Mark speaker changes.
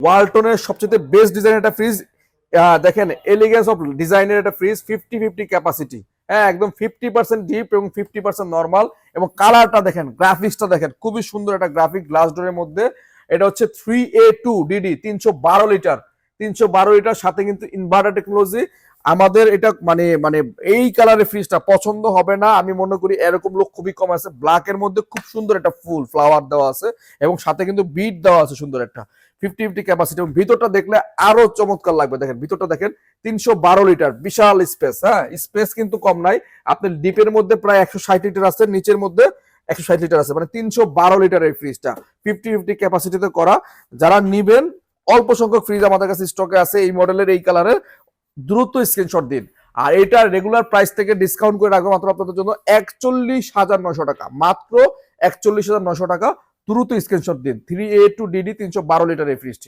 Speaker 1: ওয়ালটনের সবচেয়ে বেস্ট ডিজাইনের একটা ফ্রিজ। দেখেন এলিগেন্স অফ ডিজাইনের একটা ফ্রিজ, 50-50 ক্যাপাসিটি। হ্যাঁ, একদম 50% ডিপ এবং 50% নর্মাল। এবং কালারটা দেখেন, গ্রাফিক্সটা দেখেন, খুবই সুন্দর একটা গ্রাফিক গ্লাস ডোরের মধ্যে। এটা হচ্ছে 3A2 ডিডি, 312 লিটার। 312 লিটার সাথে কিন্তু ইনভার্টার টেকনোলজি। আমাদের এটা মানে মানে এই কালারের ফ্রিজটা পছন্দ হবে না আমি মনে করি, এরকম লোক খুবই কম আছে। ব্ল্যাকের মধ্যে খুব সুন্দর একটা ফুল ফ্লাওয়ার দেওয়া আছে এবং সাথে কিন্তু বিট দেওয়া আছে সুন্দর একটা। 50-50 ক্যাপাসিটি এবং ভিতরটা দেখলে আরো চমৎকার লাগবে। দেখেন ভিতরটা দেখেন, 312 লিটার, বিশাল স্পেস। হ্যাঁ, স্পেস কিন্তু কম নাই। আপনার ডিপের মধ্যে প্রায় 160 লিটার আছে, নিচের মধ্যে 160 লিটার আছে, মানে 312 লিটার এই ফ্রিজটা 50-50 ক্যাপাসিটিতে করা। যারা নিবেন, অল্প সংখ্যক ফ্রিজ আমাদের কাছে স্টকে আছে এই মডেলের, এই কালারের। দ্রুত স্ক্রিনশট দিন। আর এটা রেগুলার প্রাইস থেকে ডিসকাউন্ট করে রাখবো মাত্র আপনাদের জন্য 41,900 টাকা, মাত্র 41,900 টাকা। দ্রুত স্ক্রিনশট দিন। 3A2 DD 312 লিটার এই ফ্রিজটি।